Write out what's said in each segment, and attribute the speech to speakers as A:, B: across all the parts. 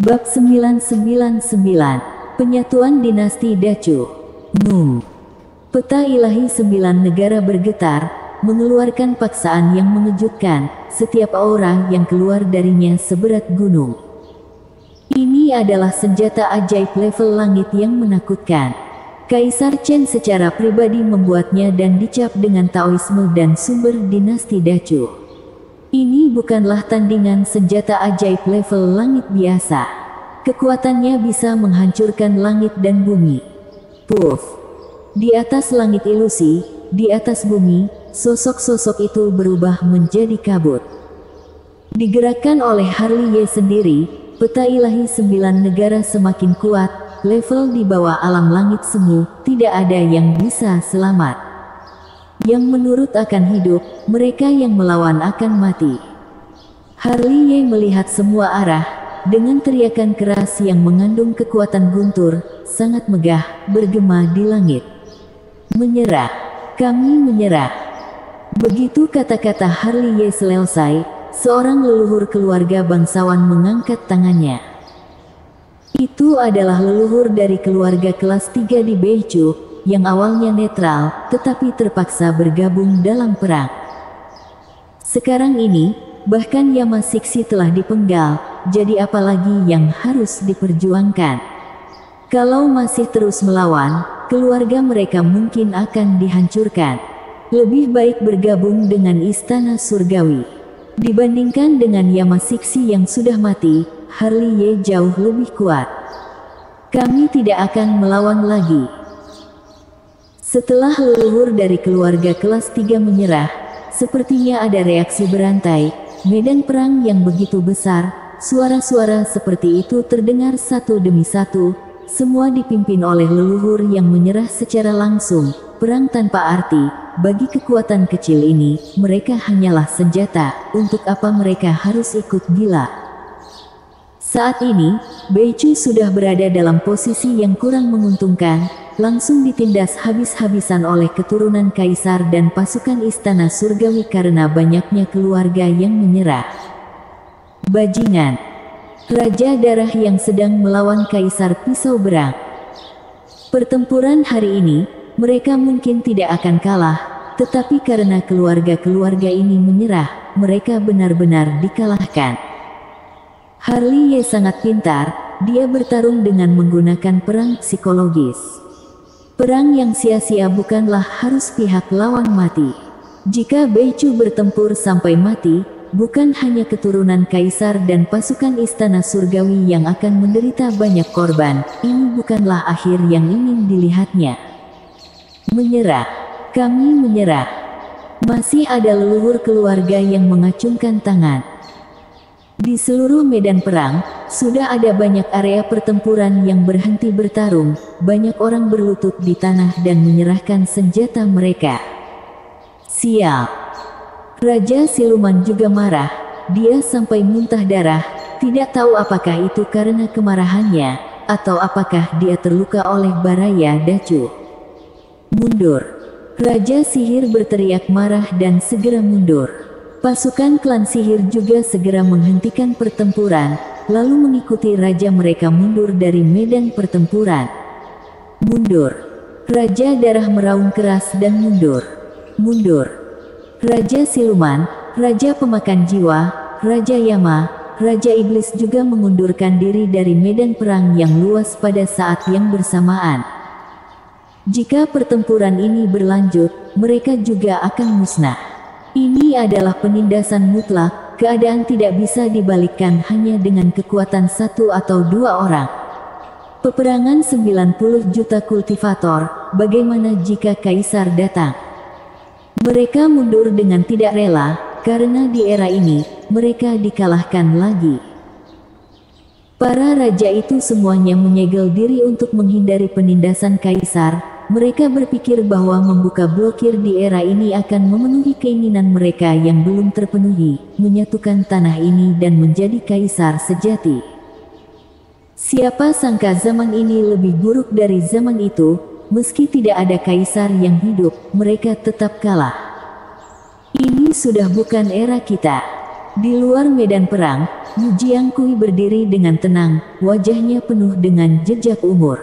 A: Bab 999, Penyatuan Dinasti Dacu. Peta ilahi 9 negara bergetar, mengeluarkan paksaan yang mengejutkan, setiap aura yang keluar darinya seberat gunung. Ini adalah senjata ajaib level langit yang menakutkan. Kaisar Chen secara pribadi membuatnya dan dicap dengan Taoisme dan sumber dinasti Dacu. Ini bukanlah tandingan senjata ajaib level langit biasa. Kekuatannya bisa menghancurkan langit dan bumi. Puff! Di atas langit ilusi, di atas bumi, sosok-sosok itu berubah menjadi kabut. Digerakkan oleh Harley Ye sendiri, peta ilahi 9 negara semakin kuat, level di bawah alam langit semu, tidak ada yang bisa selamat. Yang menurut akan hidup, mereka yang melawan akan mati. Harley Ye melihat semua arah, dengan teriakan keras yang mengandung kekuatan guntur, sangat megah, bergema di langit. Menyerah, kami menyerah. Begitu kata-kata Harley Ye selesai, seorang leluhur keluarga bangsawan mengangkat tangannya. Itu adalah leluhur dari keluarga kelas 3 di Beichu, yang awalnya netral, tetapi terpaksa bergabung dalam perang. Sekarang ini, bahkan Yama Sixi telah dipenggal, jadi apalagi yang harus diperjuangkan? Kalau masih terus melawan, keluarga mereka mungkin akan dihancurkan. Lebih baik bergabung dengan Istana Surgawi. Dibandingkan dengan Yama Sixi yang sudah mati, Harley Ye jauh lebih kuat. Kami tidak akan melawan lagi. Setelah leluhur dari keluarga kelas 3 menyerah, sepertinya ada reaksi berantai, medan perang yang begitu besar, suara-suara seperti itu terdengar satu demi satu, semua dipimpin oleh leluhur yang menyerah secara langsung. Perang tanpa arti, bagi kekuatan kecil ini, mereka hanyalah senjata, untuk apa mereka harus ikut gila? Saat ini, Beichu sudah berada dalam posisi yang kurang menguntungkan, langsung ditindas habis-habisan oleh keturunan kaisar dan pasukan Istana Surgawi karena banyaknya keluarga yang menyerah. Bajingan! Raja Darah yang sedang melawan Kaisar Pisau Berang. Pertempuran hari ini, mereka mungkin tidak akan kalah, tetapi karena keluarga-keluarga ini menyerah, mereka benar-benar dikalahkan. Harley Ye sangat pintar, dia bertarung dengan menggunakan perang psikologis. Perang yang sia-sia bukanlah harus pihak lawan mati. Jika Beichu bertempur sampai mati, bukan hanya keturunan kaisar dan pasukan Istana Surgawi yang akan menderita banyak korban, ini bukanlah akhir yang ingin dilihatnya. Menyerah. Kami menyerah. Masih ada leluhur keluarga yang mengacungkan tangan. Di seluruh medan perang, sudah ada banyak area pertempuran yang berhenti bertarung, banyak orang berlutut di tanah dan menyerahkan senjata mereka. Sial! Raja Siluman juga marah, dia sampai muntah darah, tidak tahu apakah itu karena kemarahannya, atau apakah dia terluka oleh Baraya Dacu. Mundur! Raja Sihir berteriak marah dan segera mundur. Pasukan klan sihir juga segera menghentikan pertempuran, lalu mengikuti raja mereka mundur dari medan pertempuran. Mundur. Raja Darah meraung keras dan mundur. Mundur. Raja Siluman, Raja Pemakan Jiwa, Raja Yama, Raja Iblis juga mengundurkan diri dari medan perang yang luas pada saat yang bersamaan. Jika pertempuran ini berlanjut, mereka juga akan musnah. Ini adalah penindasan mutlak, keadaan tidak bisa dibalikkan hanya dengan kekuatan 1 atau 2 orang. Peperangan 90 juta kultivator, bagaimana jika kaisar datang? Mereka mundur dengan tidak rela, karena di era ini, mereka dikalahkan lagi. Para raja itu semuanya menyegel diri untuk menghindari penindasan kaisar. Mereka berpikir bahwa membuka blokir di era ini akan memenuhi keinginan mereka yang belum terpenuhi, menyatukan tanah ini dan menjadi kaisar sejati. Siapa sangka zaman ini lebih buruk dari zaman itu, meski tidak ada kaisar yang hidup, mereka tetap kalah. Ini sudah bukan era kita. Di luar medan perang, Yu Jiangkui berdiri dengan tenang, wajahnya penuh dengan jejak umur.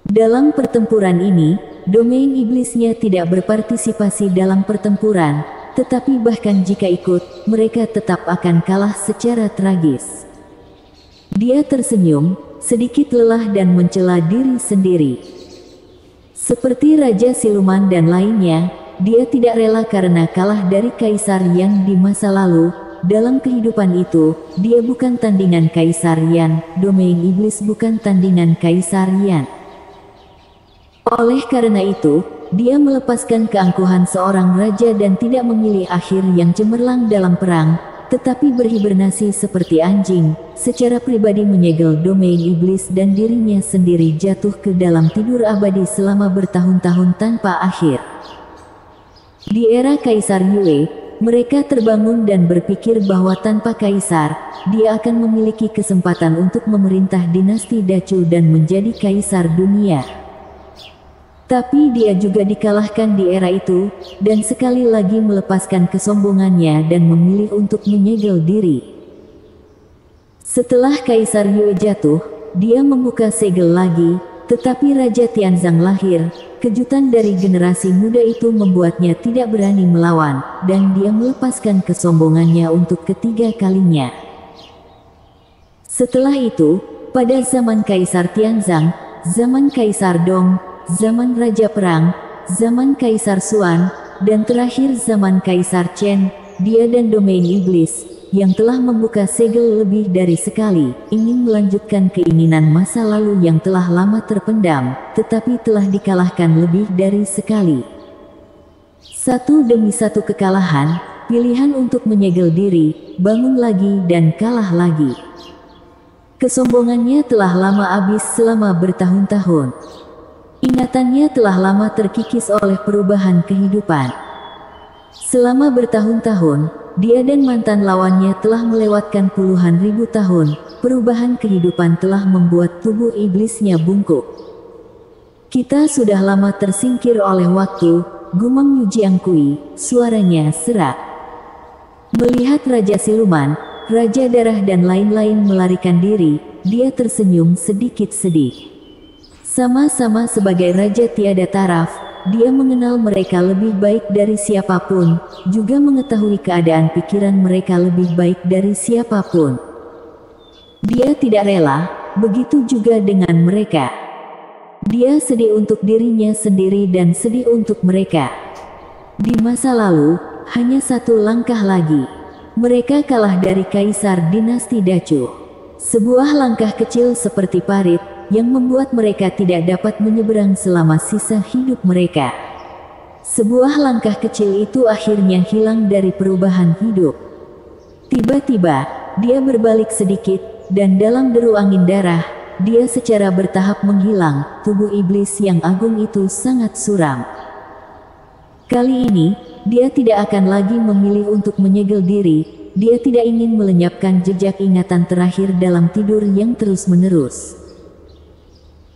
A: Dalam pertempuran ini, domain iblisnya tidak berpartisipasi dalam pertempuran, tetapi bahkan jika ikut, mereka tetap akan kalah secara tragis. Dia tersenyum, sedikit lelah dan mencela diri sendiri. Seperti Raja Siluman dan lainnya, dia tidak rela karena kalah dari Kaisar Yan di masa lalu. Dalam kehidupan itu, dia bukan tandingan Kaisar Yan, domain iblis bukan tandingan Kaisar Yan. Oleh karena itu, dia melepaskan keangkuhan seorang raja dan tidak memilih akhir yang cemerlang dalam perang, tetapi berhibernasi seperti anjing, secara pribadi menyegel domain iblis dan dirinya sendiri jatuh ke dalam tidur abadi selama bertahun-tahun tanpa akhir. Di era Kaisar Yue, mereka terbangun dan berpikir bahwa tanpa kaisar, dia akan memiliki kesempatan untuk memerintah dinasti Dacu dan menjadi kaisar dunia. Tapi dia juga dikalahkan di era itu, dan sekali lagi melepaskan kesombongannya dan memilih untuk menyegel diri. Setelah Kaisar Yue jatuh, dia membuka segel lagi, tetapi Raja Tianzang lahir. Kejutan dari generasi muda itu membuatnya tidak berani melawan, dan dia melepaskan kesombongannya untuk ketiga kalinya. Setelah itu, pada zaman Kaisar Tianzang, zaman Kaisar Dong, zaman Raja Perang, zaman Kaisar Xuan, dan terakhir zaman Kaisar Chen, dia dan domain iblis, yang telah membuka segel lebih dari sekali, ingin melanjutkan keinginan masa lalu yang telah lama terpendam, tetapi telah dikalahkan lebih dari sekali. Satu demi satu kekalahan, pilihan untuk menyegel diri, bangun lagi dan kalah lagi. Kesombongannya telah lama habis selama bertahun-tahun. Ingatannya telah lama terkikis oleh perubahan kehidupan. Selama bertahun-tahun, dia dan mantan lawannya telah melewatkan puluhan ribu tahun. Perubahan kehidupan telah membuat tubuh iblisnya bungkuk. Kita sudah lama tersingkir oleh waktu, gumam Yu Jiangkui, suaranya serak. Melihat Raja Siluman, Raja Darah dan lain-lain melarikan diri, dia tersenyum sedikit sedih. Sama-sama sebagai Raja Tiada Taraf, dia mengenal mereka lebih baik dari siapapun, juga mengetahui keadaan pikiran mereka lebih baik dari siapapun. Dia tidak rela, begitu juga dengan mereka. Dia sedih untuk dirinya sendiri dan sedih untuk mereka. Di masa lalu, hanya satu langkah lagi, mereka kalah dari Kaisar Dinasti Dacu. Sebuah langkah kecil seperti parit, yang membuat mereka tidak dapat menyeberang selama sisa hidup mereka. Sebuah langkah kecil itu akhirnya hilang dari perubahan hidup. Tiba-tiba, dia berbalik sedikit, dan dalam deru angin darah, dia secara bertahap menghilang. Tubuh iblis yang agung itu sangat suram. Kali ini, dia tidak akan lagi memilih untuk menyegel diri. Dia tidak ingin melenyapkan jejak ingatan terakhir dalam tidur yang terus-menerus.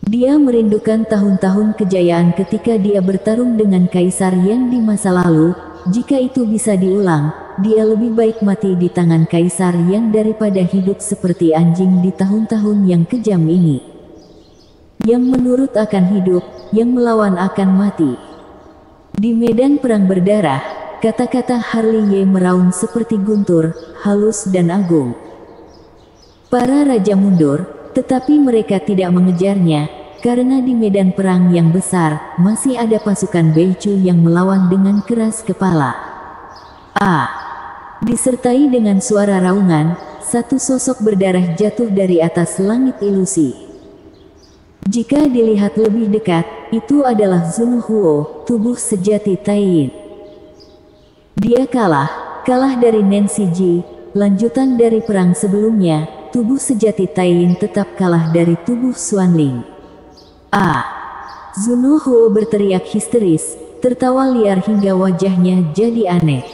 A: Dia merindukan tahun-tahun kejayaan ketika dia bertarung dengan Kaisar Yan di masa lalu. Jika itu bisa diulang, dia lebih baik mati di tangan Kaisar Yan daripada hidup seperti anjing di tahun-tahun yang kejam ini. Yang menurut akan hidup, yang melawan akan mati. Di medan perang berdarah, kata-kata Harley Ye meraung seperti guntur, halus dan agung. Para raja mundur, tetapi mereka tidak mengejarnya, karena di medan perang yang besar, masih ada pasukan Beichu yang melawan dengan keras kepala. Disertai dengan suara raungan, satu sosok berdarah jatuh dari atas langit ilusi. Jika dilihat lebih dekat, itu adalah Zun Huo, tubuh sejati Taiyin. Dia kalah dari Nancy Ji, lanjutan dari perang sebelumnya. Tubuh sejati Taiyin tetap kalah dari tubuh Xuanling. Zun Huo berteriak histeris, tertawa liar hingga wajahnya jadi aneh.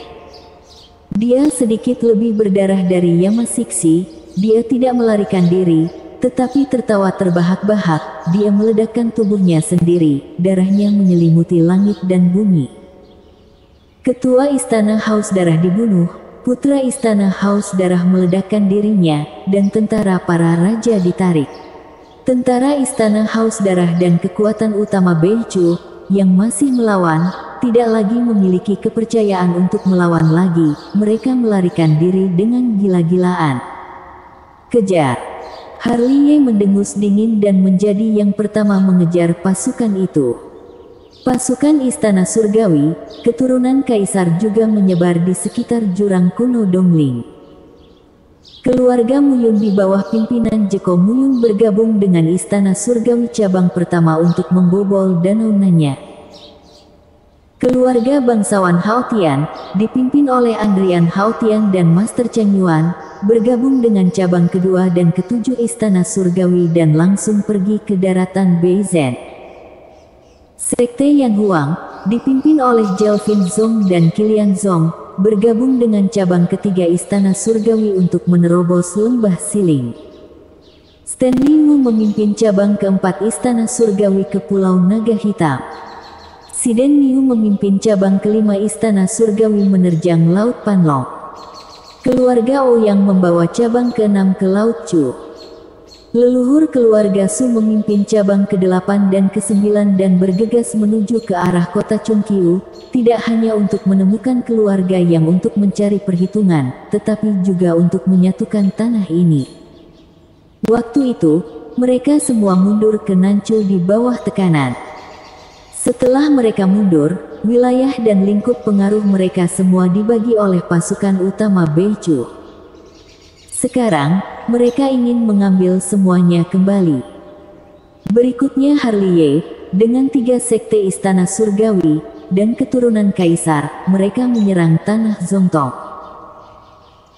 A: Dia sedikit lebih berdarah dari Yamasixi. Dia tidak melarikan diri, tetapi tertawa terbahak-bahak. Dia meledakkan tubuhnya sendiri, darahnya menyelimuti langit dan bumi. Ketua Istana Haus Darah dibunuh. putra istana Haus Darah meledakkan dirinya, dan tentara para raja ditarik. Tentara istana Haus Darah dan kekuatan utama Beichu, yang masih melawan, tidak lagi memiliki kepercayaan untuk melawan lagi. Mereka melarikan diri dengan gila-gilaan. Kejar! Harliye mendengus dingin dan menjadi yang pertama mengejar pasukan itu. Pasukan istana surgawi, keturunan kaisar juga menyebar di sekitar jurang kuno Dongling. Keluarga Muyun di bawah pimpinan Jeko Muyun bergabung dengan istana surgawi cabang pertama untuk membobol Danau Nanya. Keluarga bangsawan Haotian, dipimpin oleh Andrian Haotian dan Master Cheng Yuan, bergabung dengan cabang kedua dan ketujuh istana surgawi dan langsung pergi ke daratan Beizhen. Sekte Yan Huang, dipimpin oleh Jelvin Zong dan Kilian Zong, bergabung dengan cabang ketiga istana surgawi untuk menerobos lembah Siling. Stanley Mu memimpin cabang keempat istana surgawi ke Pulau Naga Hitam. Siden Miu memimpin cabang kelima istana surgawi menerjang Laut Panlong. Keluarga Ouyang membawa cabang keenam ke Laut Chu. Leluhur keluarga Su memimpin cabang ke-8 dan ke-9 dan bergegas menuju ke arah kota Chongqiu, tidak hanya untuk menemukan keluarga yang untuk mencari perhitungan, tetapi juga untuk menyatukan tanah ini. Waktu itu, mereka semua mundur ke Nanchu di bawah tekanan. Setelah mereka mundur, wilayah dan lingkup pengaruh mereka semua dibagi oleh pasukan utama Beichu. Sekarang, mereka ingin mengambil semuanya kembali. Berikutnya Harliye, dengan 3 sekte istana surgawi, dan keturunan kaisar, mereka menyerang tanah Zongtong.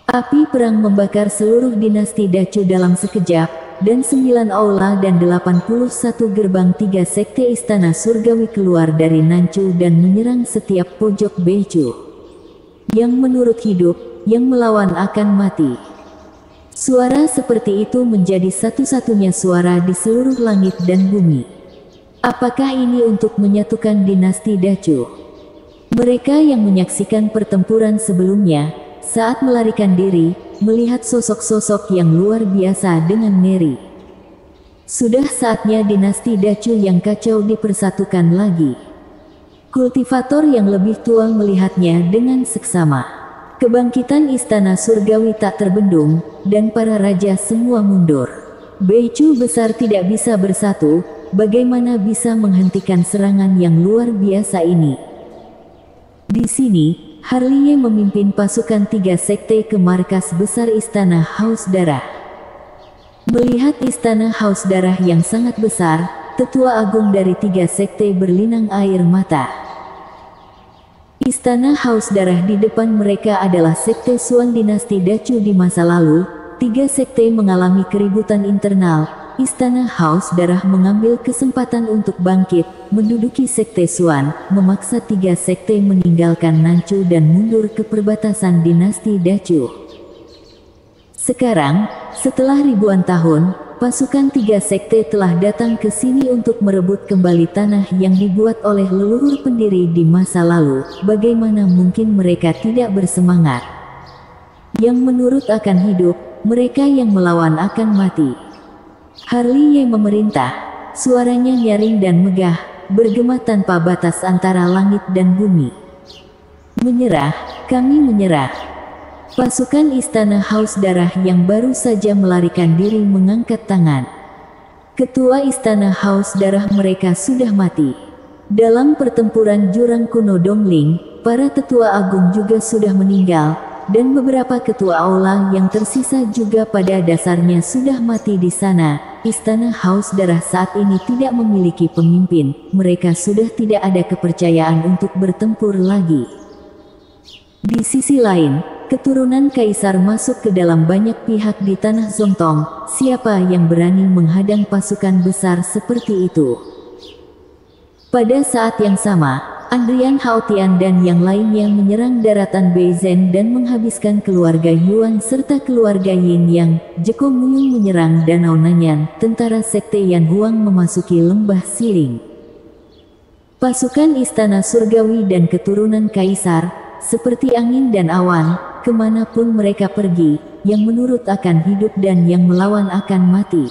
A: Api perang membakar seluruh dinasti Dacu dalam sekejap, dan 9 aula dan 81 gerbang 3 sekte istana surgawi keluar dari Nanchu dan menyerang setiap pojok Beichu. Yang menurut hidup, yang melawan akan mati. Suara seperti itu menjadi satu-satunya suara di seluruh langit dan bumi. Apakah ini untuk menyatukan dinasti Dacu? Mereka yang menyaksikan pertempuran sebelumnya, saat melarikan diri, melihat sosok-sosok yang luar biasa dengan ngeri. Sudah saatnya dinasti Dacu yang kacau dipersatukan lagi. Kultivator yang lebih tua melihatnya dengan seksama. Kebangkitan istana surgawi tak terbendung, dan para raja semua mundur. Beichu besar tidak bisa bersatu, bagaimana bisa menghentikan serangan yang luar biasa ini? Di sini, Harliye memimpin pasukan 3 sekte ke markas besar istana Haus Darah. Melihat istana Haus Darah yang sangat besar, tetua agung dari 3 sekte berlinang air mata. Istana Haus Darah di depan mereka adalah sekte Suan dinasti Dacu di masa lalu. 3 sekte mengalami keributan internal. Istana Haus Darah mengambil kesempatan untuk bangkit, menduduki sekte Suan, memaksa 3 sekte meninggalkan Nanchu dan mundur ke perbatasan dinasti Dacu. Sekarang, setelah ribuan tahun, pasukan 3 sekte telah datang ke sini untuk merebut kembali tanah yang dibuat oleh leluhur pendiri di masa lalu. Bagaimana mungkin mereka tidak bersemangat? Yang menurut akan hidup, mereka yang melawan akan mati. Harliye memerintah, suaranya nyaring dan megah, bergema tanpa batas antara langit dan bumi. Menyerah, kami menyerah. Pasukan istana Haus Darah yang baru saja melarikan diri mengangkat tangan. Ketua istana Haus Darah mereka sudah mati. Dalam pertempuran jurang kuno Dongling, para tetua agung juga sudah meninggal, dan beberapa ketua aula yang tersisa juga pada dasarnya sudah mati di sana. Istana Haus Darah saat ini tidak memiliki pemimpin, mereka sudah tidak ada kepercayaan untuk bertempur lagi. Di sisi lain, keturunan kaisar masuk ke dalam banyak pihak di tanah Zongtong. Siapa yang berani menghadang pasukan besar seperti itu? Pada saat yang sama, Andrian Haotian dan yang lainnya menyerang daratan Beizhen dan menghabiskan keluarga Yuan serta keluarga Yin Yang. Jeko Muyun menyerang Danau Nanyan. Tentara sekte Yan Huang memasuki lembah Siling. Pasukan istana surgawi dan keturunan kaisar, seperti angin dan awan, kemanapun mereka pergi, yang menurut akan hidup dan yang melawan akan mati.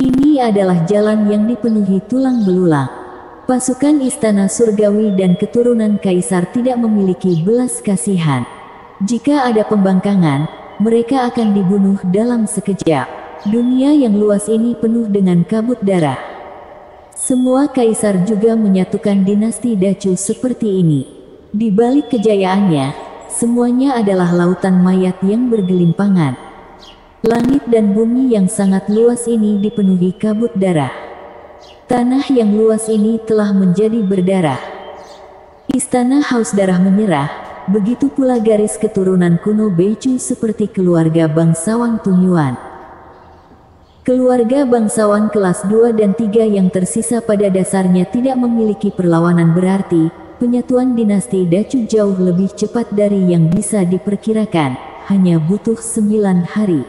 A: Ini adalah jalan yang dipenuhi tulang belulang. Pasukan istana surgawi dan keturunan kaisar tidak memiliki belas kasihan. Jika ada pembangkangan, mereka akan dibunuh dalam sekejap. Dunia yang luas ini penuh dengan kabut darah. Semua kaisar juga menyatukan dinasti Dacu seperti ini. Di balik kejayaannya, semuanya adalah lautan mayat yang bergelimpangan. Langit dan bumi yang sangat luas ini dipenuhi kabut darah. Tanah yang luas ini telah menjadi berdarah. Istana haus darah menyerah, begitu pula garis keturunan kuno Becu seperti keluarga bangsawan Tunyuan. Keluarga bangsawan kelas 2 dan 3 yang tersisa pada dasarnya tidak memiliki perlawanan berarti. Penyatuan dinasti Dacu jauh lebih cepat dari yang bisa diperkirakan, hanya butuh 9 hari.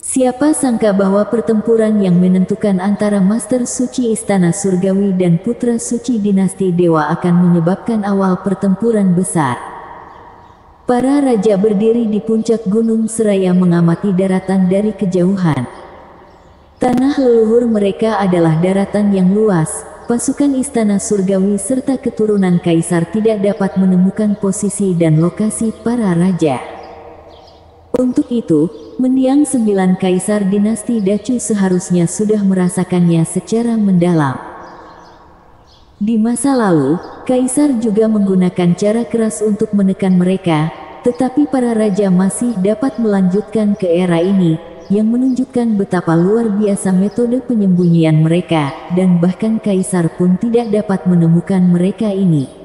A: Siapa sangka bahwa pertempuran yang menentukan antara Master Suci Istana Surgawi dan Putra Suci Dinasti Dewa akan menyebabkan awal pertempuran besar. Para raja berdiri di puncak gunung seraya mengamati daratan dari kejauhan. Tanah leluhur mereka adalah daratan yang luas. Pasukan istana surgawi serta keturunan kaisar tidak dapat menemukan posisi dan lokasi para raja. Untuk itu, mendiang 9 kaisar dinasti Dacu seharusnya sudah merasakannya secara mendalam. Di masa lalu, kaisar juga menggunakan cara keras untuk menekan mereka, tetapi para raja masih dapat melanjutkan ke era ini, yang menunjukkan betapa luar biasa metode penyembunyian mereka, dan bahkan kaisar pun tidak dapat menemukan mereka ini.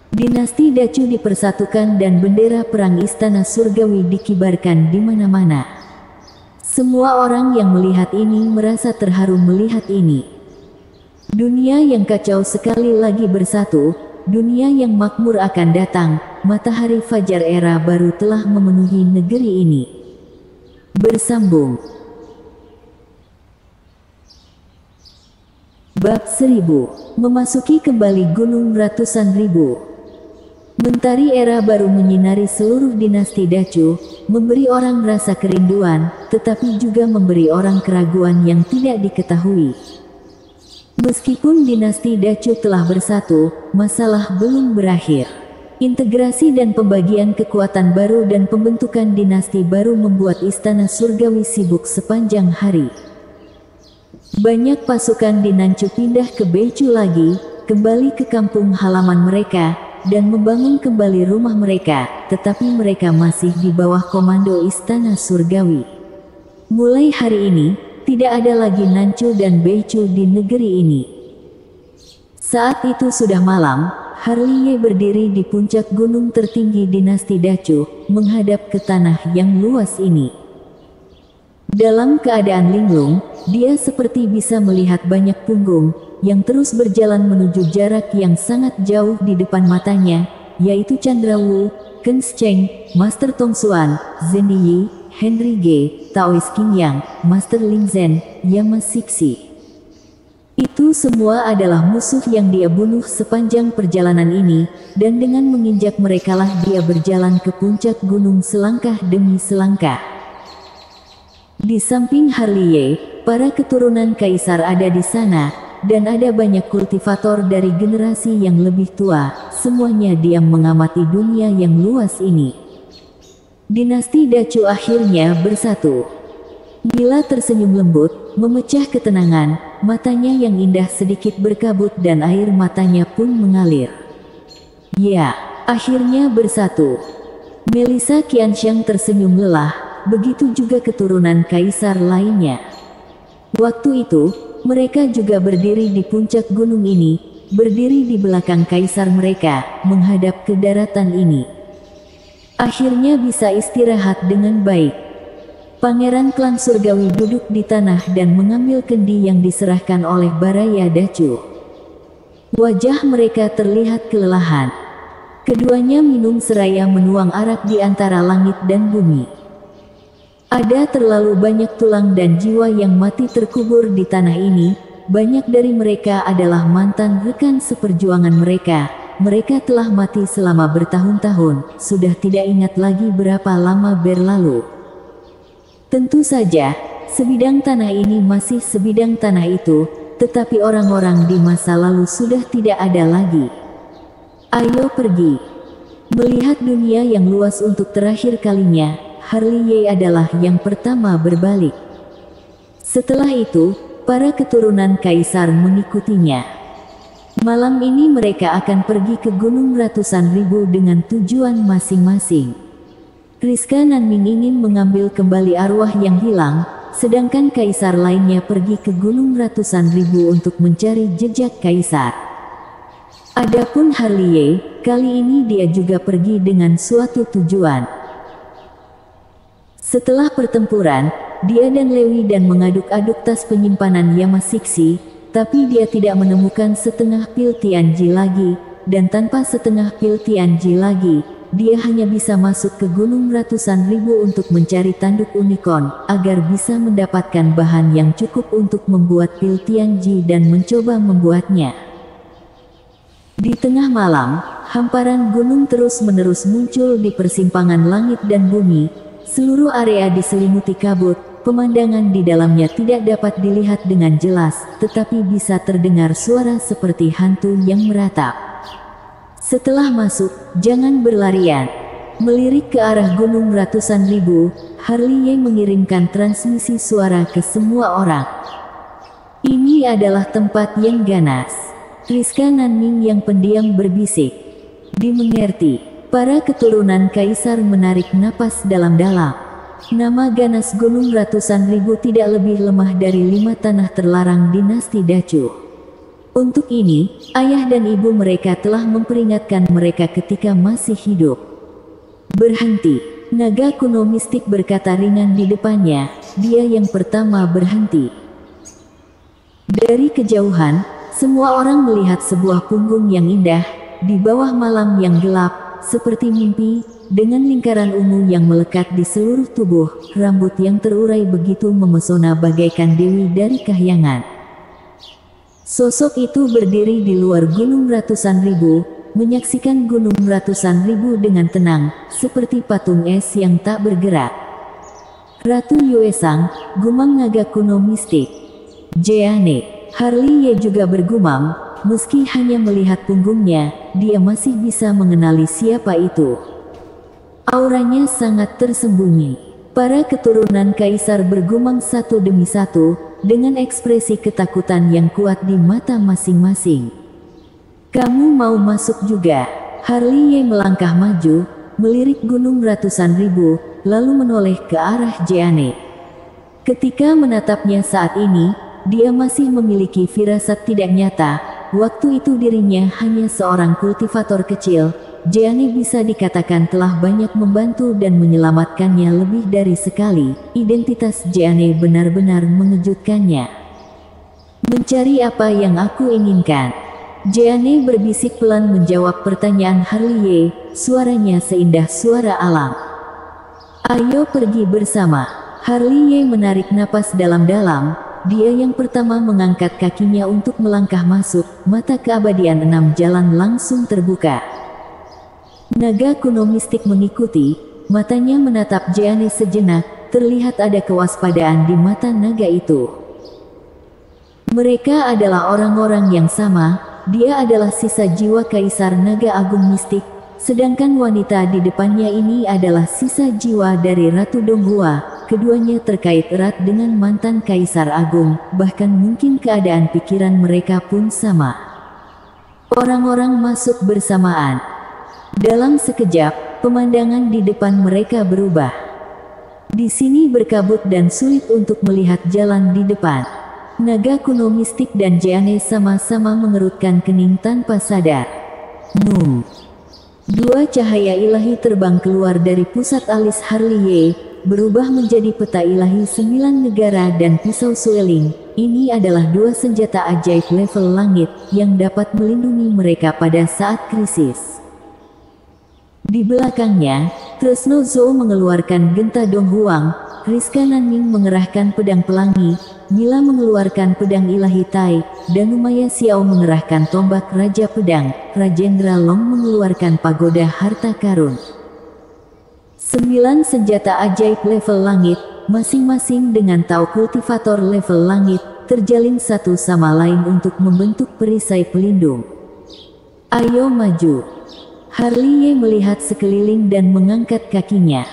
A: Dinasti Dacu dipersatukan dan bendera perang istana surgawi dikibarkan di mana-mana. Semua orang yang melihat ini merasa terharu melihat ini. Dunia yang kacau sekali lagi bersatu, dunia yang makmur akan datang, matahari fajar era baru telah memenuhi negeri ini. Bersambung. Bab 1000, memasuki kembali gunung ratusan ribu. Mentari era baru menyinari seluruh dinasti Dacu, memberi orang rasa kerinduan, tetapi juga memberi orang keraguan yang tidak diketahui. Meskipun dinasti Dacu telah bersatu, masalah belum berakhir. Integrasi dan pembagian kekuatan baru dan pembentukan dinasti baru membuat istana surgawi sibuk sepanjang hari. Banyak pasukan di Nancu pindah ke Becu lagi, kembali ke kampung halaman mereka, dan membangun kembali rumah mereka, tetapi mereka masih di bawah komando istana surgawi. Mulai hari ini, tidak ada lagi Nancu dan Becu di negeri ini. Saat itu sudah malam, Harliye berdiri di puncak gunung tertinggi dinasti Dacu, menghadap ke tanah yang luas ini. Dalam keadaan linglung, dia seperti bisa melihat banyak punggung, yang terus berjalan menuju jarak yang sangat jauh di depan matanya, yaitu Chandra Wu, Ken Cheng, Master Tong Xuan, Zhen Yi, Henry Ge, Taois Qingyang, Master Ling Zhen, Yama Sixi. Itu semua adalah musuh yang dia bunuh sepanjang perjalanan ini, dan dengan menginjak merekalah dia berjalan ke puncak gunung selangkah demi selangkah. Di samping Harliye, para keturunan kaisar ada di sana, dan ada banyak kultivator dari generasi yang lebih tua, semuanya diam mengamati dunia yang luas ini. Dinasti Dacu akhirnya bersatu. Mila tersenyum lembut, memecah ketenangan, matanya yang indah sedikit berkabut dan air matanya pun mengalir. Ya, akhirnya bersatu. Melissa Qianxiang tersenyum lelah, begitu juga keturunan kaisar lainnya. Waktu itu, mereka juga berdiri di puncak gunung ini, berdiri di belakang kaisar mereka, menghadap ke daratan ini. Akhirnya bisa istirahat dengan baik. Pangeran klan surgawi duduk di tanah dan mengambil kendi yang diserahkan oleh Baraya Dacu. Wajah mereka terlihat kelelahan. Keduanya minum seraya menuang arak di antara langit dan bumi. Ada terlalu banyak tulang dan jiwa yang mati terkubur di tanah ini. Banyak dari mereka adalah mantan rekan seperjuangan mereka, mereka telah mati selama bertahun-tahun, sudah tidak ingat lagi berapa lama berlalu. Tentu saja, sebidang tanah ini masih sebidang tanah itu, tetapi orang-orang di masa lalu sudah tidak ada lagi. Ayo pergi. Melihat dunia yang luas untuk terakhir kalinya, Harley adalah yang pertama berbalik. Setelah itu, para keturunan kaisar mengikutinya. Malam ini mereka akan pergi ke Gunung Ratusan Ribu dengan tujuan masing-masing. Rizka Nanming ingin mengambil kembali arwah yang hilang, sedangkan kaisar lainnya pergi ke Gunung Ratusan Ribu untuk mencari jejak kaisar. Adapun Harley, kali ini dia juga pergi dengan suatu tujuan. Setelah pertempuran, dia dan Lewi dan mengaduk-aduk tas penyimpanan Yamasiksi, tapi dia tidak menemukan setengah pil Tianji lagi, dan tanpa setengah pil Tianji lagi, dia hanya bisa masuk ke Gunung Ratusan Ribu untuk mencari tanduk unicorn, agar bisa mendapatkan bahan yang cukup untuk membuat pil Tianji dan mencoba membuatnya. Di tengah malam, hamparan gunung terus-menerus muncul di persimpangan langit dan bumi. Seluruh area diselimuti kabut, pemandangan di dalamnya tidak dapat dilihat dengan jelas, tetapi bisa terdengar suara seperti hantu yang meratap. Setelah masuk, jangan berlarian. Melirik ke arah Gunung Ratusan Ribu, Harley mengirimkan transmisi suara ke semua orang. Ini adalah tempat yang ganas. Rizka Nanming yang pendiam berbisik. Dimengerti. Para keturunan kaisar menarik napas dalam-dalam. Nama ganas Gunung Ratusan Ribu tidak lebih lemah dari 5 tanah terlarang dinasti Dacu. Untuk ini, ayah dan ibu mereka telah memperingatkan mereka ketika masih hidup. Berhenti. Naga kuno mistik berkata ringan di depannya, dia yang pertama berhenti. Dari kejauhan, semua orang melihat sebuah punggung yang indah, di bawah malam yang gelap, seperti mimpi, dengan lingkaran ungu yang melekat di seluruh tubuh, rambut yang terurai begitu memesona bagaikan dewi dari kahyangan. Sosok itu berdiri di luar Gunung Ratusan Ribu, menyaksikan Gunung Ratusan Ribu dengan tenang, seperti patung es yang tak bergerak. Ratu Yuesang, gumam naga kuno mistik. Jeane, Harley juga bergumam, meski hanya melihat punggungnya, dia masih bisa mengenali siapa itu. Auranya sangat tersembunyi. Para keturunan kaisar bergumam satu demi satu, dengan ekspresi ketakutan yang kuat di mata masing-masing. Kamu mau masuk juga? Harley melangkah maju, melirik Gunung Ratusan Ribu, lalu menoleh ke arah Jeane. Ketika menatapnya saat ini, dia masih memiliki firasat tidak nyata. Waktu itu dirinya hanya seorang kultivator kecil. Jeane bisa dikatakan telah banyak membantu dan menyelamatkannya lebih dari sekali. Identitas Jeane benar-benar mengejutkannya. Mencari apa yang aku inginkan? Jeane berbisik pelan menjawab pertanyaan Harley, suaranya seindah suara alam. Ayo pergi bersama. Harley menarik napas dalam-dalam. Dia yang pertama mengangkat kakinya untuk melangkah masuk. Mata keabadian 6 jalan langsung terbuka. Naga kuno mistik mengikuti, matanya menatap Jeane sejenak, terlihat ada kewaspadaan di mata naga itu. Mereka adalah orang-orang yang sama, dia adalah sisa jiwa Kaisar Naga Agung Mistik, sedangkan wanita di depannya ini adalah sisa jiwa dari Ratu Donghua, keduanya terkait erat dengan mantan Kaisar Agung, bahkan mungkin keadaan pikiran mereka pun sama. Orang-orang masuk bersamaan. Dalam sekejap, pemandangan di depan mereka berubah. Di sini berkabut dan sulit untuk melihat jalan di depan. Naga kuno mistik dan Jeane sama-sama mengerutkan kening tanpa sadar. Dua cahaya ilahi terbang keluar dari pusat alis Harley, berubah menjadi peta ilahi 9 negara dan pisau sueling. Ini adalah 2 senjata ajaib level langit, yang dapat melindungi mereka pada saat krisis. Di belakangnya, Tresno Zou mengeluarkan genta Donghuang, Rizka Nanning mengerahkan pedang pelangi, Mila mengeluarkan pedang ilahi Tai, dan Umaya Xiao mengerahkan tombak Raja Pedang, Rajendra Long mengeluarkan pagoda harta karun. 9 senjata ajaib level langit, masing-masing dengan Tao kultivator level langit, terjalin satu sama lain untuk membentuk perisai pelindung. Ayo maju. Harley melihat sekeliling dan mengangkat kakinya.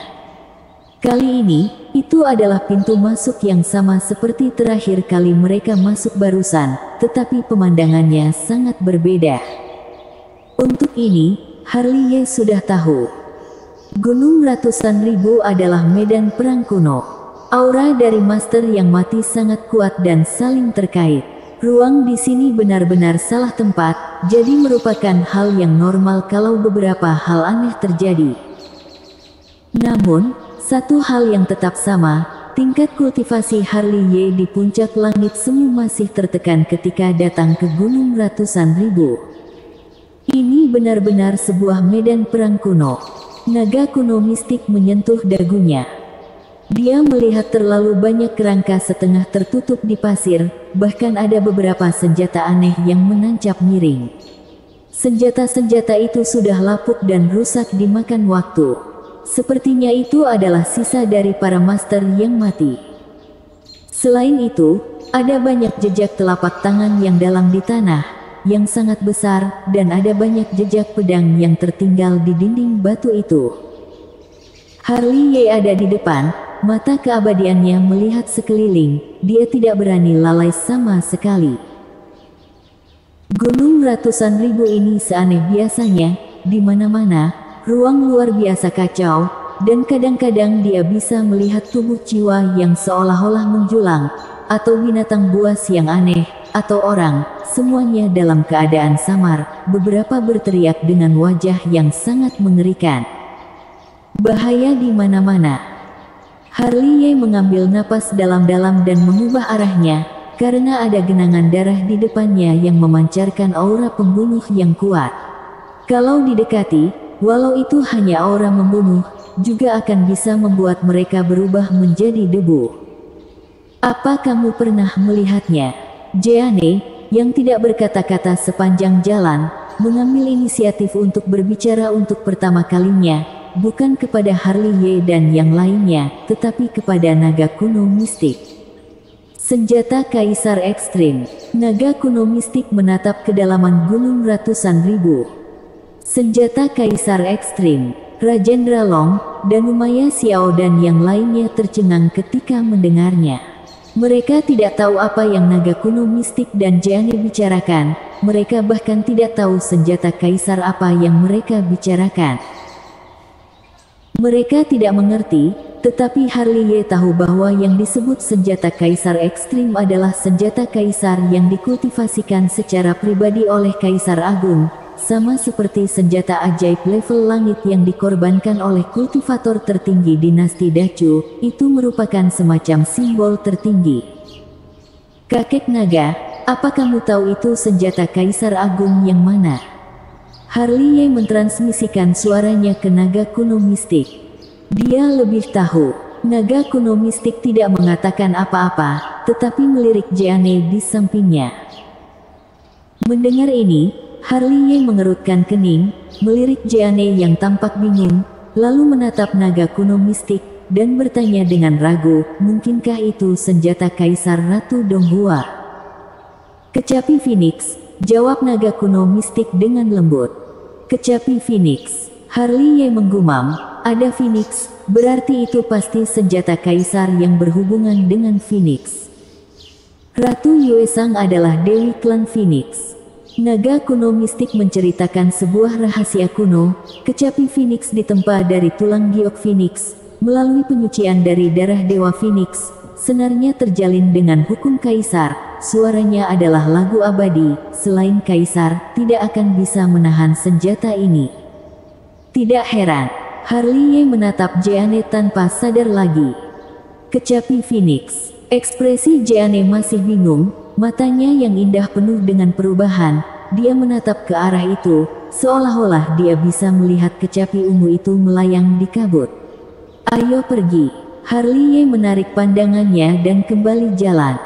A: Kali ini, itu adalah pintu masuk yang sama seperti terakhir kali mereka masuk barusan, tetapi pemandangannya sangat berbeda. Untuk ini, Harley sudah tahu. Gunung Ratusan Ribu adalah medan perang kuno. Aura dari master yang mati sangat kuat dan saling terkait. Ruang di sini benar-benar salah tempat, jadi merupakan hal yang normal kalau beberapa hal aneh terjadi. Namun, satu hal yang tetap sama, tingkat kultivasi Harley di puncak langit semu masih tertekan ketika datang ke Gunung Ratusan Ribu. Ini benar-benar sebuah medan perang kuno. Naga kuno mistik menyentuh dagunya. Dia melihat terlalu banyak kerangka setengah tertutup di pasir, bahkan ada beberapa senjata aneh yang menancap miring. Senjata-senjata itu sudah lapuk dan rusak dimakan waktu. Sepertinya itu adalah sisa dari para master yang mati. Selain itu, ada banyak jejak telapak tangan yang dalam di tanah, yang sangat besar, dan ada banyak jejak pedang yang tertinggal di dinding batu itu. Harley ada di depan, mata keabadiannya melihat sekeliling, dia tidak berani lalai sama sekali. Gunung Ratusan Ribu ini seaneh biasanya, di mana-mana. Ruang luar biasa kacau, dan kadang-kadang dia bisa melihat tubuh jiwa yang seolah-olah menjulang, atau binatang buas yang aneh, atau orang, semuanya dalam keadaan samar, beberapa berteriak dengan wajah yang sangat mengerikan. Bahaya di mana-mana. Harley mengambil napas dalam-dalam dan mengubah arahnya, karena ada genangan darah di depannya yang memancarkan aura pembunuh yang kuat. Kalau didekati, walau itu hanya aura membunuh, juga akan bisa membuat mereka berubah menjadi debu. Apa kamu pernah melihatnya? Jeanne, yang tidak berkata-kata sepanjang jalan, mengambil inisiatif untuk berbicara untuk pertama kalinya, bukan kepada Harley dan yang lainnya, tetapi kepada naga kuno mistik. Senjata Kaisar Ekstrim. Naga kuno mistik menatap kedalaman Gunung Ratusan Ribu. Senjata Kaisar Ekstrim, Rajendra Long, dan Umaya Xiao dan yang lainnya tercengang ketika mendengarnya. Mereka tidak tahu apa yang naga kuno mistik dan Jeanne bicarakan, mereka bahkan tidak tahu senjata Kaisar apa yang mereka bicarakan. Mereka tidak mengerti, tetapi Harley tahu bahwa yang disebut senjata Kaisar Ekstrim adalah senjata Kaisar yang dikultivasikan secara pribadi oleh Kaisar Agung. Sama seperti senjata ajaib level langit yang dikorbankan oleh kultivator tertinggi dinasti Dacu, itu merupakan semacam simbol tertinggi. Kakek naga, apa kamu tahu itu senjata Kaisar Agung yang mana? Harley mentransmisikan suaranya ke naga kuno mistik. Dia lebih tahu. Naga kuno mistik tidak mengatakan apa-apa, tetapi melirik Jeanne di sampingnya. Mendengar ini, Harley mengerutkan kening, melirik Jeanne yang tampak bingung, lalu menatap naga kuno mistik, dan bertanya dengan ragu, mungkinkah itu senjata Kaisar Ratu Donghua? Kecapi Phoenix, jawab naga kuno mistik dengan lembut. Kecapi Phoenix. Harley menggumam, ada Phoenix, berarti itu pasti senjata Kaisar yang berhubungan dengan Phoenix. Ratu Yuesang adalah Dewi Klan Phoenix. Naga kuno mistik menceritakan sebuah rahasia kuno, kecapi Phoenix ditempa dari tulang giok Phoenix, melalui penyucian dari darah Dewa Phoenix, senarnya terjalin dengan hukum Kaisar, suaranya adalah lagu abadi, selain Kaisar, tidak akan bisa menahan senjata ini. Tidak heran, Harley menatap Jeanne tanpa sadar lagi. Kecapi Phoenix, ekspresi Jeanne masih bingung. Matanya yang indah penuh dengan perubahan, dia menatap ke arah itu, seolah-olah dia bisa melihat kecapi ungu itu melayang di kabut. Ayo pergi. Harley menarik pandangannya dan kembali jalan.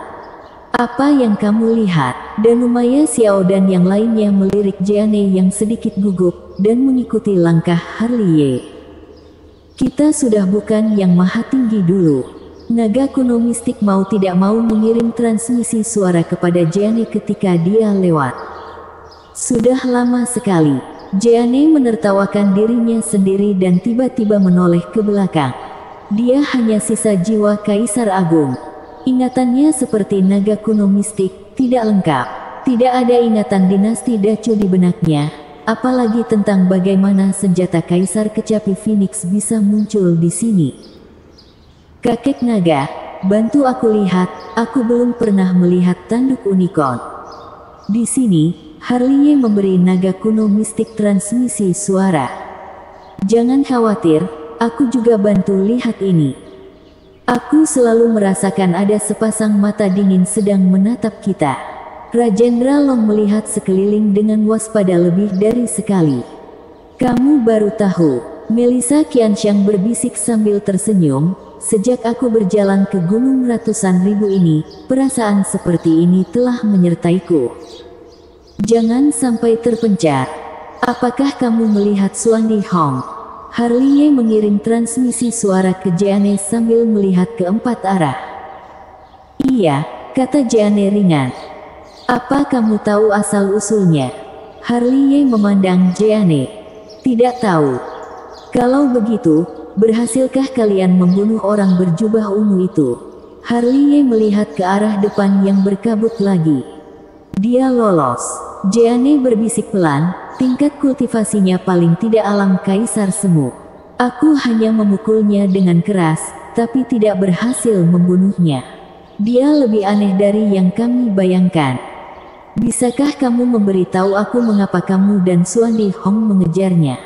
A: Apa yang kamu lihat? Danumaya Xiao dan yang lainnya melirik Jeanne yang sedikit gugup dan mengikuti langkah Harley. Kita sudah bukan yang maha tinggi dulu. Naga kuno mistik mau tidak mau mengirim transmisi suara kepada Jeanne ketika dia lewat. Sudah lama sekali. Jeanne menertawakan dirinya sendiri dan tiba-tiba menoleh ke belakang. Dia hanya sisa jiwa Kaisar Agung. Ingatannya seperti naga kuno mistik, tidak lengkap. Tidak ada ingatan dinasti Dacu di benaknya, apalagi tentang bagaimana senjata Kaisar Kecapi Phoenix bisa muncul di sini. Kakek naga, bantu aku lihat, aku belum pernah melihat tanduk unicorn. Di sini, Harley memberi naga kuno mistik transmisi suara. Jangan khawatir, aku juga bantu lihat ini. Aku selalu merasakan ada sepasang mata dingin sedang menatap kita. Rajendra Long melihat sekeliling dengan waspada lebih dari sekali. Kamu baru tahu, Melissa Qianxiang berbisik sambil tersenyum, sejak aku berjalan ke gunung ratusan ribu ini, perasaan seperti ini telah menyertaiku. Jangan sampai terpencar. Apakah kamu melihat Suandi Hong? Harley mengirim transmisi suara ke Jeanne sambil melihat ke empat arah. Iya, kata Jeanne ringan. Apa kamu tahu asal-usulnya? Harley memandang Jeanne. Tidak tahu. Kalau begitu, berhasilkah kalian membunuh orang berjubah ungu itu? Harley melihat ke arah depan yang berkabut lagi. Dia lolos. Jeanne berbisik pelan, tingkat kultivasinya paling tidak alam Kaisar Semu. Aku hanya memukulnya dengan keras, tapi tidak berhasil membunuhnya. Dia lebih aneh dari yang kami bayangkan. Bisakah kamu memberitahu aku mengapa kamu dan Suandi Hong mengejarnya?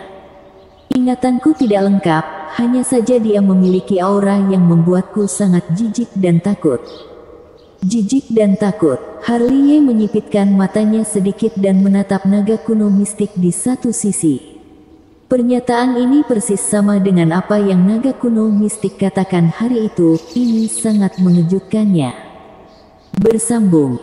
A: Ingatanku tidak lengkap, hanya saja dia memiliki aura yang membuatku sangat jijik dan takut. Jijik dan takut, Harley menyipitkan matanya sedikit dan menatap naga kuno mistik di satu sisi. Pernyataan ini persis sama dengan apa yang naga kuno mistik katakan hari itu, ini sangat mengejutkannya. Bersambung.